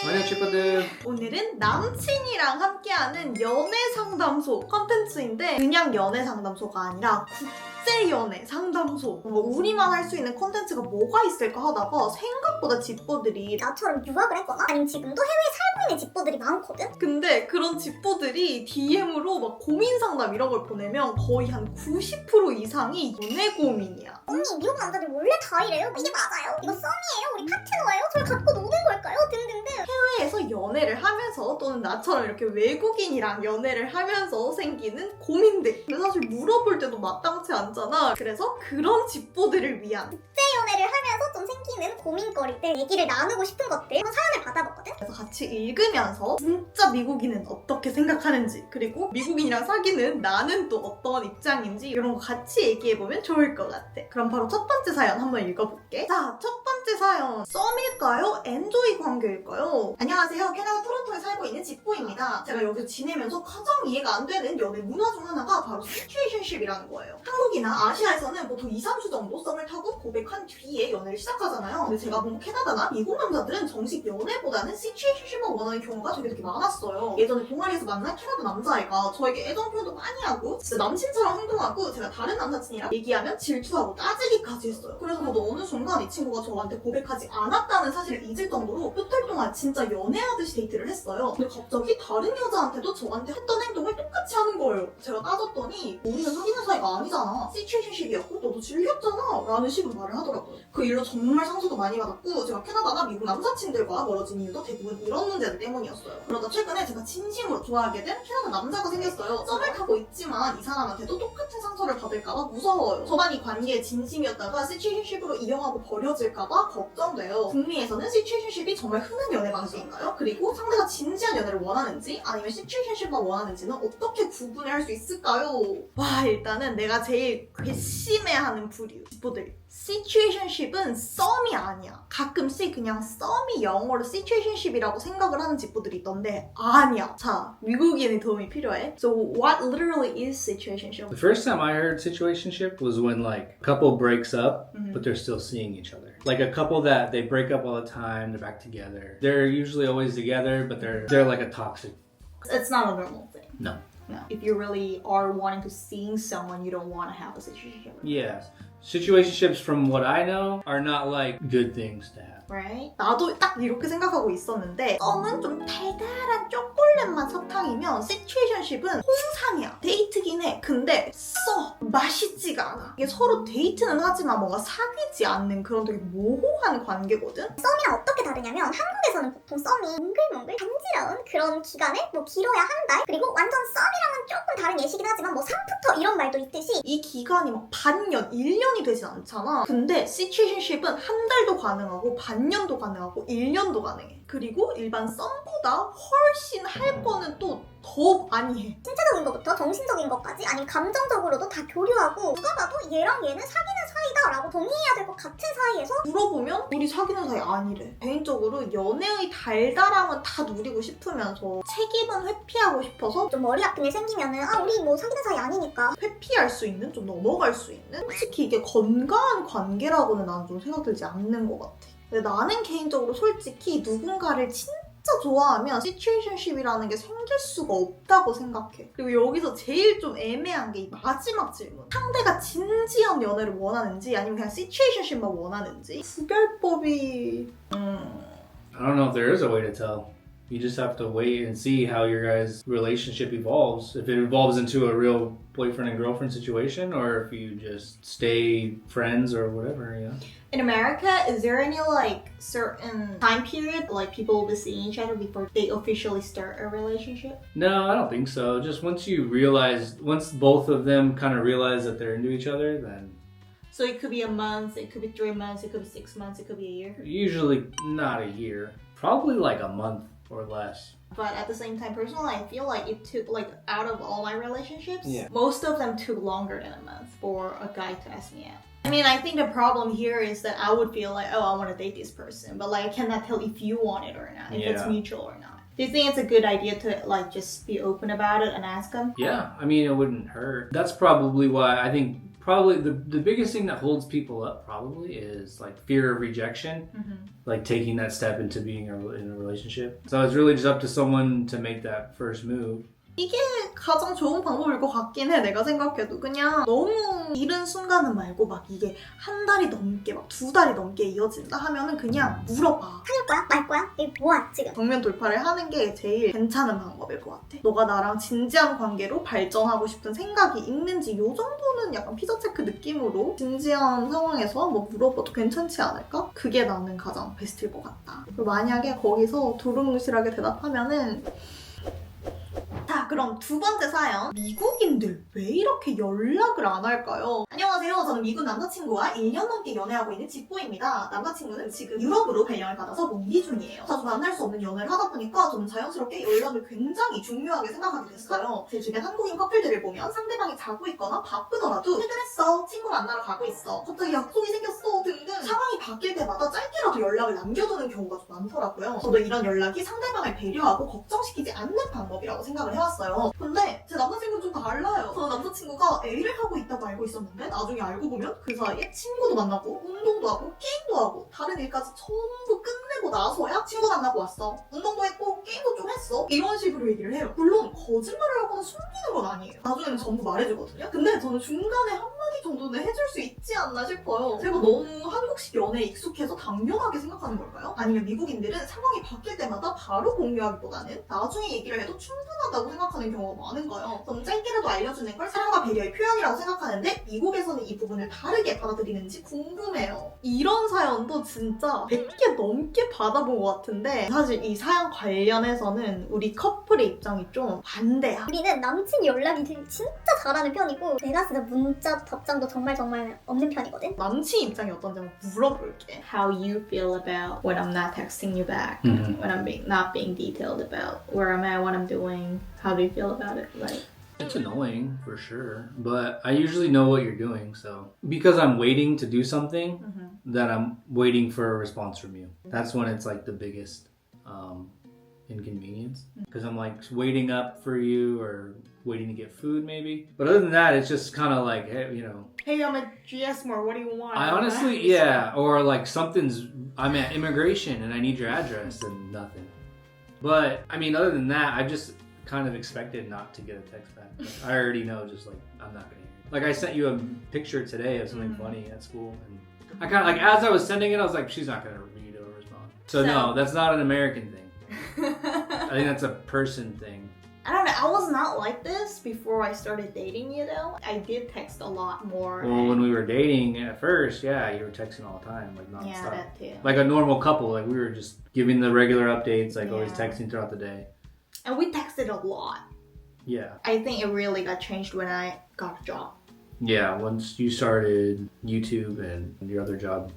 안녕 친구들. 오늘은 남친이랑 함께하는 연애 상담소 컨텐츠인데 그냥 연애 상담소가 아니라 국제 연애 상담소. 우리만 할 수 있는 컨텐츠가 뭐가 있을까 하다가 생각보다 집보들이 나처럼 유학을 했거나 아니면 지금도 해외에 살고 있는 집보들이 많거든? 근데 그런 집보들이 DM으로 막 고민 상담 이런 걸 보내면 거의 한 90% 이상이 연애 고민이야. 언니 미국 남자들 원래 다 이래요? 이게 맞아요? 이거 썸이에요? 우리 파트너예요? 저를 갖고 노는 걸까요? 등등등. 해외에서 연애를 하면서 또는 나처럼 이렇게 외국인이랑 연애를 하면서 생기는 고민들. 근데 사실 물어볼 때도 마땅치 않잖아. 그래서 그런 집보들을 위한 연애를 하면서 좀 생기는 고민거리들, 얘기를 나누고 싶은 것들 한번 사연을 받아봤거든? 그래서 같이 읽으면서 진짜 미국인은 어떻게 생각하는지 그리고 미국인이랑 사귀는 나는 또 어떤 입장인지 이런 거 같이 얘기해보면 좋을 것 같아. 그럼 바로 첫 번째 사연 한번 읽어볼게. 자, 첫 번째 사연. 썸일까요? 엔조이 관계일까요? 안녕하세요. 캐나다 토론토에 살고 있는 집보입니다. 제가 여기서 지내면서 가장 이해가 안 되는 연애 문화 중 하나가 바로 시츄에이션십이라는 거예요. 한국이나 아시아에서는 보통 2, 3주 정도 썸을 타고 고백한 뒤에 연애를 시작하잖아요. 근데 제가 본 캐나다나 미국 남자들은 정식 연애보다는 시츄에이션십을 원하는 경우가 되게 많았어요. 예전에 동아리에서 만난 캐나다 남자애가 저에게 애정 표현도 많이 하고 진짜 남친처럼 행동하고 제가 다른 남사친이랑 얘기하면 질투하고 따지기까지 했어요. 그래서 저도 어느 순간 이 친구가 저한테 고백하지 않았다는 사실을 잊을 정도로 몇 달 동안 진짜 연애하듯이 데이트를 했어요. 근데 갑자기 다른 여자한테도 저한테 했던 행동을 똑같이 하는 거예요. 제가 따졌더니 우리는 사귀는 사이가 아니잖아. 시츄에이션십이었고 너도 즐겼잖아 라는 식으로 말을 하더라고요. 그 일로 정말 상처도 많이 받았고 제가 캐나다나 미국 남사친들과 멀어진 이유도 대부분 이런 문제들 때문이었어요. 그러다 최근에 제가 진심으로 좋아하게 된 캐나다 남자가 생겼어요. 썸을 타고 있지만 이 사람한테도 똑같은 상처를 받을까봐 무서워요. 저만 이 관계에 진심이었다가 시츄에이션십으로 이용하고 버려질까봐 걱정돼요. 북미에서는 시츄에이션십이 정말 흔한 연애 방식인가요? 그리고 상대가 진지한 연애를 원하는지 아니면 시츄에이션십만 원하는지는 어떻게 구분을 할 수 있을까요? 와, 일단은 내가 제일 괘씸해하는 부류 집보들. 시츄에이션십은 썸이 아니야. 가끔씩 그냥 썸이 영어로 시츄에이션십이라고 생각을 하는 집보들이 있던데 아니야. 자, 미국인의 도움이 필요해. So what literally is situationship? The first time I heard situationship was when like a couple breaks up, but they're still seeing each other. Like a couple that they break up all the time, they're back together. They're usually always together, but they're like a toxic. It's not a normal thing. No. No. If you really are wanting to see someone, you don't want to have a situationship. Yeah. Situationships from what I know are not like good things to have. Right? 나도 딱 이렇게 생각하고 있었는데 썸은 좀 달달한 초콜릿맛 사탕이면 시츄에이션십은 홍삼이야. 데이트긴 해. 근데 맛있지가 않아. 이게 서로 데이트는 하지만 뭔가 사귀지 않는 그런 되게 모호한 관계거든? 썸이랑 어떻게 다르냐면 한국에서는 보통 썸이 몽글몽글 간지러운 그런 기간을 뭐 길어야 한 달? 그리고 완전 썸이랑은 조금 다른 예시긴 하지만 뭐 3부터 이런 말도 있듯이 이 기간이 막 반년, 1년이 되진 않잖아. 근데 시츄에이션십은 한 달도 가능하고 반년도 가능하고 1년도 가능해. 그리고 일반 썸보다 훨씬 할 거는 또 더 많이 해. 신체적인 것부터 정신적인 것까지 아니면 감정적으로도 다 교류하고 누가 봐도 얘랑 얘는 사귀는 사이다 라고 동의해야 될 것 같은 사이에서 물어보면 우리 사귀는 사이 아니래. 개인적으로 연애의 달달함은 다 누리고 싶으면서 책임은 회피하고 싶어서 좀 머리 아픈 일 생기면은 아 우리 뭐 사귀는 사이 아니니까 회피할 수 있는, 좀 넘어갈 수 있는? 솔직히 이게 건강한 관계라고는 나는 좀 생각들지 않는 것 같아. 근데 나는 개인적으로 솔직히 누군가를 진짜 좋아하면 시츄에이션십이라는 게 생길 수가 없다고 생각해. 그리고 여기서 제일 좀 애매한 게 이 마지막 질문. 상대가 진지한 연애를 원하는지 아니면 그냥 시츄에이션십만 원하는지 구별법이... I don't know if there is a way to tell. You just have to wait and see how your guys' relationship evolves. If it evolves into a real boyfriend and girlfriend situation, or if you just stay friends or whatever, you know? In America, is there any like certain time period like people will be seeing each other before they officially start a relationship? No, I don't think so. Just once both of them kind of realize that they're into each other, then So it could be a month, it could be 3 months, it could be 6 months, it could be a year. usually not a year. Probably like a month or less. But at the same time, personally, I feel like it took, like, out of all my relationships, Yeah. most of them took longer than a month for a guy to ask me out. I mean, I think the problem here is that I would feel like, oh, I want to date this person, but like, I cannot tell if you want it or not, if it's Yeah. mutual or not. Do you think it's a good idea to like just be open about it and ask them? Yeah, I mean, it wouldn't hurt. That's probably why I think probably the biggest thing that holds people up probably is like fear of rejection, like taking that step into being in a relationship. So it's really just up to someone to make that first move. 이게 가장 좋은 방법일 것 같긴 해. 내가 생각해도 그냥 너무 이른 순간은 말고 막 이게 한 달이 넘게 막 2달이 넘게 이어진다 하면은 그냥 물어봐. 사귈 거야? 말 거야? 이게 뭐야 지금? 정면 돌파를 하는 게 제일 괜찮은 방법일 것 같아. 너가 나랑 진지한 관계로 발전하고 싶은 생각이 있는지 요 정도는 약간 피자 체크 느낌으로 진지한 상황에서 뭐 물어봐도 괜찮지 않을까? 그게 나는 가장 베스트일 것 같다. 그리고 만약에 거기서 두루뭉실하게 대답하면은 자, 그럼 두 번째 사연. 미국인들 왜 이렇게 연락을 안 할까요? 안녕하세요. 저는 미국 남자친구와 1년 넘게 연애하고 있는 집보입니다. 남자친구는 지금 유럽으로 발령을 받아서 먼기 중이에요. 자주 만날 수 없는 연애를 하다 보니까 저는 자연스럽게 연락을 굉장히 중요하게 생각하게 됐어요. 제 주변 한국인 커플들을 보면 상대방이 자고 있거나 바쁘더라도 퇴근했어, 친구 만나러 가고 있어, 갑자기 약속이 생겼어 등등 상황이 바뀔 때마다 짧게라도 연락을 남겨두는 경우가 좀 많더라고요. 저도 이런 연락이 상대방을 배려하고 걱정시키지 않는 방법이라고 생각을 해왔어요. 근데 제 남자친구는 좀 달라요. 저는 남자친구가 A를 하고 있다고 알고 있었는데 나중에 알고 보면 그 사이에 친구도 만나고 운동도 하고 게임도 하고 다른 일까지 전부 끝내고 나서야 친구 만나고 왔어, 운동도 했고 게임도 좀 했어, 이런 식으로 얘기를 해요. 물론 거짓말을 하거나 숨기는 건 아니에요. 나중에는 전부 말해주거든요. 근데 저는 중간에 한마디 정도는 해줄 수 있지 않나 싶어요. 제가 너무 한국식 연애에 익숙해서 당연하게 생각하는 걸까요? 아니면 미국인들은 상황이 바뀔 때마다 바로 공유하기보다는 나중에 얘기를 해도 충분하다고 생각하는 경우가 많은가요? 저는 짧게라도 알려주는 걸 사랑과 배려의 표현이라고 생각하는데 미국에서는 이 부분을 다르게 받아들이는지 궁금해요. 이런 사연도 진짜 100개 넘게 받아본 것 같은데 사실 이 사연 관련해서는 우리 커플의 입장이 좀 반대야. 우리는 남친이 연락이 진짜 잘하는 편이고 내가 진짜 문자 답장도 정말 없는 편이거든. 남친 입장이 어떤지 한번 물어볼게. How you feel about when I'm not texting you back? When I'm not being detailed about where I'm at, what I'm doing? How do you feel about it? Like, It's annoying for sure, but I usually know what you're doing. So because I'm waiting to do something, that I'm waiting for a response from you. That's when it's like the biggest inconvenience, because I'm like waiting up for you or waiting to get food maybe. But other than that, it's just kind of like, hey, you know, hey, I'm at GS More. What do you want? I honestly, yeah, or like I'm at immigration and I need your address and nothing. But I mean, other than that, I just kind of expected not to get a text back. I already know, just like I'm not gonna hear it. Like I sent you a picture today of something funny at school, and I kind of like as I was sending it, I was like, she's not gonna read or respond. So no, that's not an American thing. I think that's a person thing. I don't know. I was not like this before I started dating you though. I did text a lot more. Well, when we were dating at first, yeah, you were texting all the time, like nonstop. Yeah, that too. Like a normal couple, like we were just giving the regular updates, like always Yeah. texting throughout the day. And we texted a lot. Yeah. I think it really got changed when I got a job. Yeah, once you started YouTube and your other job.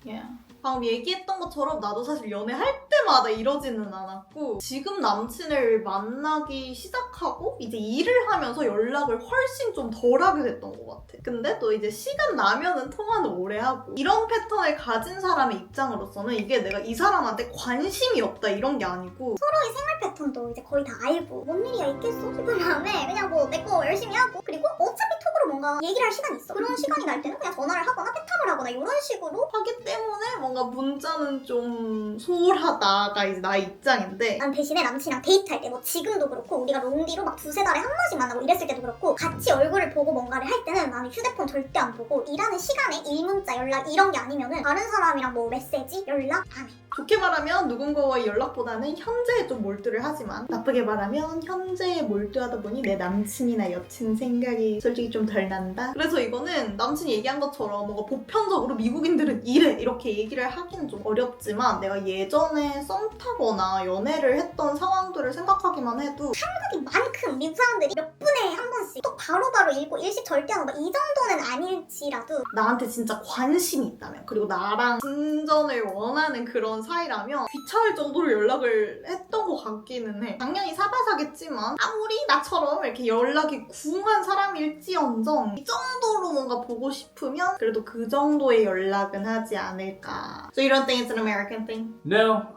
Yeah. 방금 얘기했던 것처럼 나도 사실 연애할 때마다 이러지는 않았고 지금 남친을 만나기 시작하고 이제 일을 하면서 연락을 훨씬 좀 덜하게 됐던 것 같아. 근데 또 이제 시간 나면은 통화는 오래 하고 이런 패턴을 가진 사람의 입장으로서는 이게 내가 이 사람한테 관심이 없다 이런 게 아니고 서로의 생활 패턴도 이제 거의 다 알고 뭔 일이야 있겠어 싶은 마음에 그냥 뭐 내 거 열심히 하고 그리고 어차피 톡으로 뭔가 얘기를 할 시간이 있어. 그런 시간이 날 때는 그냥 전화를 하거나 패탐을 하거나 이런 식으로 하기 때문에 뭔가 문자는 좀 소홀하다가 이제 나의 입장인데 난 대신에 남친이랑 데이트할 때 뭐 지금도 그렇고 우리가 롱디로 막 2-3달에 한 번씩 만나고 이랬을 때도 그렇고 같이 얼굴을 보고 뭔가를 할 때는 나는 휴대폰 절대 안 보고 일하는 시간에 일문자 연락 이런 게 아니면은 다른 사람이랑 뭐 메시지 연락 안 해. 좋게 말하면 누군가와의 연락보다는 현재에 좀 몰두를 하지만 나쁘게 말하면 현재에 몰두하다 보니 내 남친이나 여친 생각이 솔직히 좀 덜 난다. 그래서 이거는 남친이 얘기한 것처럼 뭔가 보편적으로 미국인들은 이래 이렇게 얘기를 하기는 좀 어렵지만 내가 예전에 썸 타거나 연애를 했던 상황들을 생각하기만 해도 한국인만큼 미국 사람들이 몇 분에 한 번씩 또 바로바로 읽고 일식 절대 안 하고 이 정도는 아닐지라도 나한테 진짜 관심이 있다면 그리고 나랑 진전을 원하는 그런 사이라면 귀찮을 정도로 연락을 했던 것 같기는 해. 당연히 사바사겠지만 아무리 나처럼 이렇게 연락이 궁한 사람일지언정 이 정도로 뭔가 보고 싶으면 그래도 그 정도의 연락은 하지 않을까. So you don't think it's an American thing? No,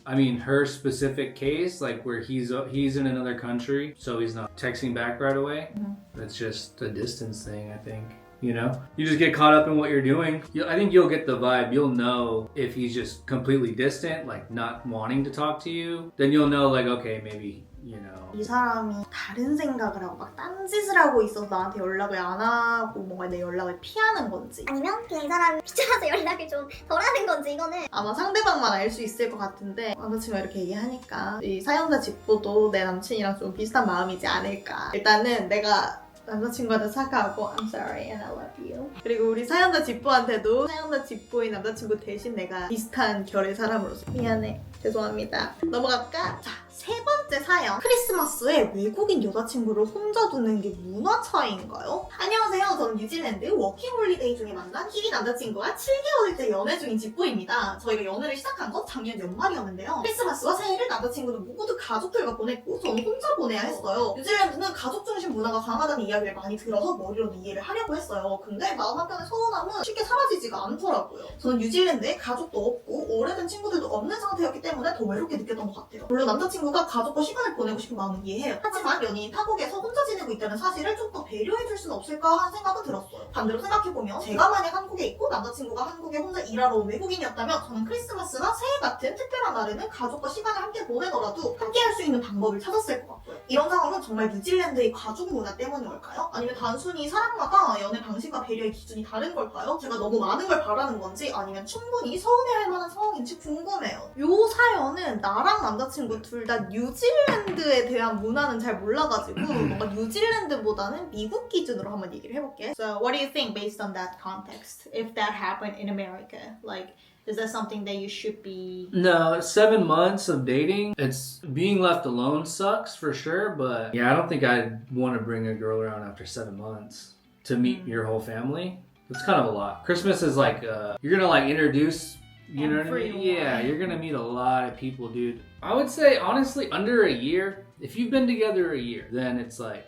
I mean her specific case, like where he's in another country, so he's not texting back right away. That's just a distance thing, I think. You know, you just get caught up in what you're doing. I think you'll get the vibe. You'll know if he's just completely distant, like not wanting to talk to you. Then you'll know, like, okay, maybe, you know. 이 사람이 다른 생각을 하고 막 딴짓을 하고 있어서 나한테 연락을 안 하고 뭔가 내 연락을 피하는 건지 아니면 그냥 이 사람이 귀찮아서 연락을 좀 덜 하는 건지 이거는 아마 상대방만 알 수 있을 것 같은데 남자친구가 이렇게 얘기하니까 이 사연자 직보도 내 남친이랑 좀 비슷한 마음이지 않을까. 일단은 내가 남자친구한테 사과하고 I'm sorry and I love you. 그리고 우리 사연자 직보한테도 사연자 직보인 남자친구 대신 내가 비슷한 결의 사람으로서 미안해, 죄송합니다. 넘어갈까? 자, 세 번째 사연. 크리스마스에 외국인 여자친구를 혼자 두는 게 문화 차이인가요? 안녕하세요. 저는 뉴질랜드 워킹홀리데이 중에 만난 희귀 남자친구와 7개월째 연애 중인 직보입니다. 저희가 연애를 시작한 건 작년 연말이었는데요. 크리스마스와 새해를 남자친구는 모두 가족들과 보냈고 저는 혼자 보내야 했어요. 뉴질랜드는 가족 중심 문화가 강하다는 이야기를 많이 들어서 머리로는 이해를 하려고 했어요. 근데 마음 한편의 서운함은 쉽게 사라지지가 않더라고요. 저는 뉴질랜드에 가족도 없고 오래된 친구들도 없는 상태였기 때문에 더 외롭게 느꼈던 것 같아요. 물론 남자친구가 가족과 시간을 보내고 싶은 마음은 이해해요. 하지만 연인이 타국에서 혼자 지내고 있다는 사실을 좀 더 배려해줄 수는 없을까 하는 생각은 들었어요. 반대로 생각해보면 제가 만약 한국에 있고 남자친구가 한국에 혼자 일하러 온 외국인이었다면 저는 크리스마스나 새해 같은 특별한 날에는 가족과 시간을 함께 보내더라도 함께 할 수 있는 방법을 찾았을 것 같고요. 이런 상황은 정말 뉴질랜드의 가족 문화 때문인 걸까요? 아니면 단순히 사람마다 연애 방식과 배려의 기준이 다른 걸까요? 제가 너무 많은 걸 바라는 건지 아니면 충분히 서운해할 만한 상황인지 궁금해요. 요 사연은 나랑 남자친구 둘 다 뉴질랜드에 대한 문화는 잘 몰라가지고 뭔가 뉴질랜드보다는 미국 기준으로 한번 얘기를 해볼게. So what do you think based on that context? If that happened in America, like is that something that you should be? No, 7 months of dating, it's being left alone sucks for sure, but yeah, I don't think I'd want to bring a girl around after 7 months to meet your whole family. It's kind of a lot. Christmas is like, you're gonna like introduce, you know what I mean? Yeah, you're gonna meet a lot of people, dude. I would say, honestly, under a year, if you've been together a year, then it's like,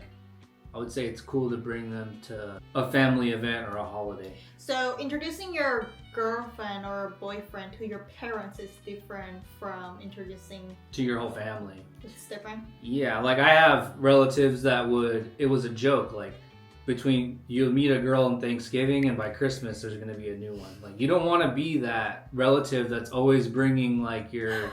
I would say it's cool to bring them to a family event or a holiday. So introducing your girlfriend or boyfriend to your parents is different from introducing. To your whole family. It's different. Yeah, like I have relatives that it was a joke, like between you meet a girl on Thanksgiving and by Christmas there's gonna be a new one. Like you don't want to be that relative that's always bringing like your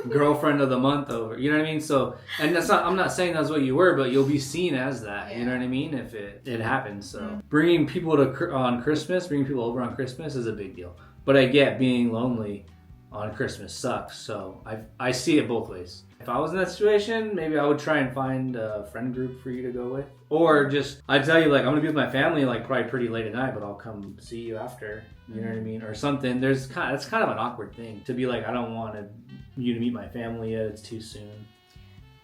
girlfriend of the month over. You know what I mean? So, and that's not, I'm not saying that's what you were, but you'll be seen as that. Yeah. You know what I mean? If it happens. So bringing people on Christmas, bringing people over on Christmas is a big deal. But I get being lonely on Christmas sucks. So I see it both ways. If I was in that situation, maybe I would try and find a friend group for you to go with. Or just, I'd tell you, like, I'm going to be with my family, like, probably pretty late at night, but I'll come see you after. You know what I mean? Or something. That's kind of an awkward thing. To be like, I don't want you to meet my family yet. It's too soon.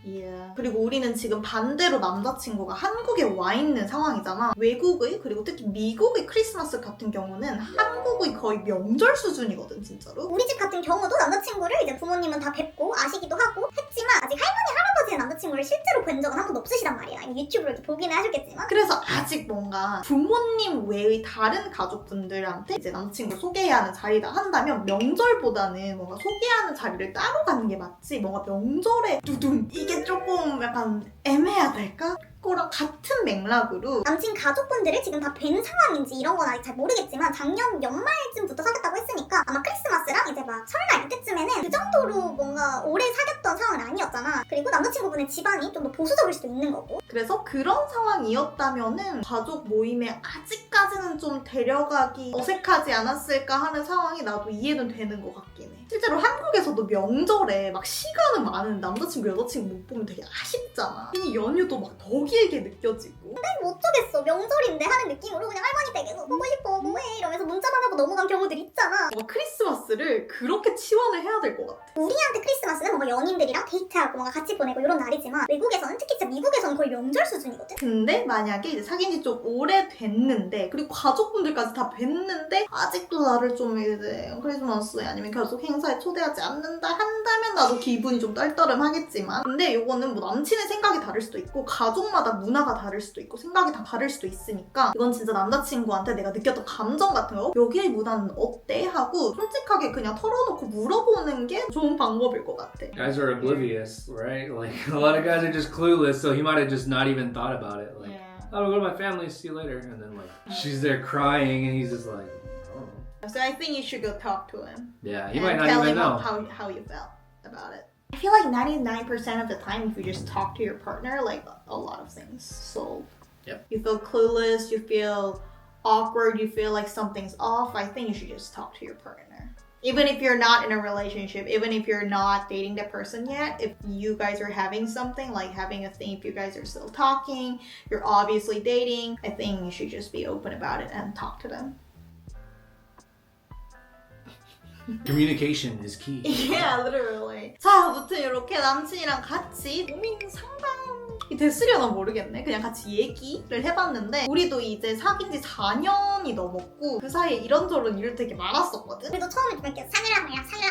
Yeah. 그리고 우리는 지금 반대로 남자친구가 한국에 와 있는 상황이잖아. 외국의 그리고 특히 미국의 크리스마스 같은 경우는 한국의 거의 명절 수준이거든 진짜로. 우리 집 같은 경우도 남자친구를 이제 부모님은 다 뵙고 아시기도 하고 했지만 아직 할머니 할아버지의 남자친구를 실제로 본 적은 한 번도 없으시단 말이야. 유튜브로 이렇게 보기는 하셨겠지만 그래서 아직 뭔가 부모님 외의 다른 가족분들한테 이제 남자친구를 소개해야 하는 자리다 한다면 명절보다는 뭔가 소개하는 자리를 따로 가는 게 맞지. 뭔가 명절에 두둥 이게 조금 약간 애매해야 될까? 그거랑 같은 맥락으로 남친 가족분들을 지금 다 뵌 상황인지 이런 건 아직 잘 모르겠지만 작년 연말쯤부터 사귀었다고 했으니까 아마 크리스마스랑 이제 막 설날 이때쯤에는 그 정도로 뭔가 오래 사귀었던 상황은 아니었잖아. 그리고 남자친구분의 집안이 좀 더 보수적일 수도 있는 거고. 그래서 그런 상황이었다면은 가족 모임에 아직까지는 좀 데려가기 어색하지 않았을까 하는 상황이 나도 이해는 되는 것 같긴 해. 실제로 한국에서도 명절에 막 시간은 많은 남자친구 여자친구 못 보면 되게 아쉽잖아. 이 연휴도 막 더 길게 느껴지고. 근데 뭐 어쩌겠어. 명절인데 하는 느낌으로 그냥 할머니 댁에서 보고 싶어 뭐해 이러면서 문자만 하고 넘어간 경우들 있잖아. 뭔가 크리스마스를 그렇게 치환을 해야 될 것 같아. 우리한테 크리스마스는 뭔가 연인들이랑 데이트하고 뭔가 같이 보내고 이런 날이지만 외국에서는 특히 진짜 미국에서는 거의 명절 수준이거든. 근데 만약에 이제 사귄 지 좀 오래됐는데 그리고 가족분들까지 다 뵀는데 아직도 나를 좀 이제 크리스마스에 아니면 결속 행사에 초대하지 않는다 한다면 나도 기분이 좀 떨떠름하겠지만 근데 요거는 뭐 남친의 생각이 다를 수도 있고 가족마다 문화가 다를 수도 있고 생각이 다 다를 수도 있으니까 이건 진짜 남자친구한테 내가 느꼈던 감정 같은 거 여기의 문화는 어때? 하고 솔직하게 그냥 털어놓고 물어보는 게 좋은 방법일 것 같아. Guys are oblivious, right? Like a lot of guys are just clueless, so he might have just not even thought about it. Like, Yeah. I'll go to my family, see you later. And then like she's there crying and he's just like, I don't know. So I think you should go talk to him. Yeah, he and might not tell even him know. how you felt about it. I feel like 99% of the time, if you just talk to your partner, like a lot of things solved. Yep. You feel clueless, you feel awkward, you feel like something's off. I think you should just talk to your partner. Even if you're not in a relationship, even if you're not dating the person yet, if you guys are having something, like having a thing, if you guys are still talking, you're obviously dating, I think you should just be open about it and talk to them. Communication is key. Yeah, literally. 자, 아무튼 이렇게 남친이랑 같이 고민 상담이 됐으려나 모르겠네. 그냥 같이 얘기를 해봤는데 우리도 이제 사귄 지 4년이 넘었고 그 사이에 이런저런 일을 되게 많았었거든. 우리도 처음에 좀 이렇게 사귀랑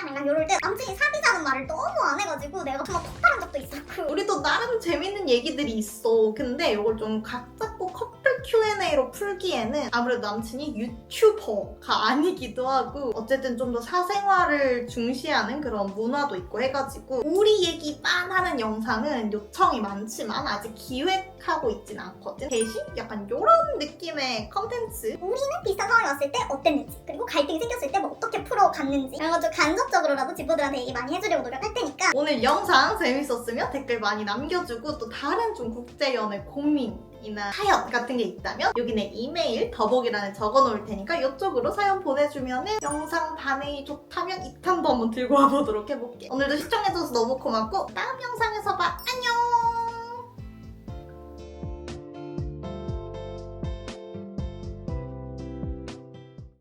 말랑 이럴 때 남친이 사귀자는 말을 너무 안 해가지고 내가 정말 폭발한 적도 있었고 우리도 나름 재밌는 얘기들이 있어. 근데 이걸 좀 각 잡고 커플 Q&A로 풀기에는 아무래도 남친이 유튜버가 아니기도 하고 어쨌든 좀 더 사생활을 중시하는 그런 문화도 있고 해가지고 우리 얘기만 하는 영상은 요청이 많지만 아직 기획하고 있진 않거든. 대신 약간 이런 느낌의 컨텐츠 우리는 비슷한 상황이 왔을 때 어땠는지 그리고 갈등이 생겼을 때 뭐 어떻게 풀어갔는지 그래가지고 간접적으로라도 집보들한테 얘기 많이 해주려고 노력할 테니까 오늘 영상 재밌었으면 댓글 많이 남겨주고 또 다른 좀 국제연애 고민이나 사연 같은 게 있다면 여기 내 이메일 더보기란에 적어놓을 테니까 이쪽으로 사연 보내주면은 영상 반응이 좋다면 2탄도 한번 들고 와보도록 해볼게. 오늘도 시청해줘서 너무 고맙고 다음 영상에서 봐. 안녕!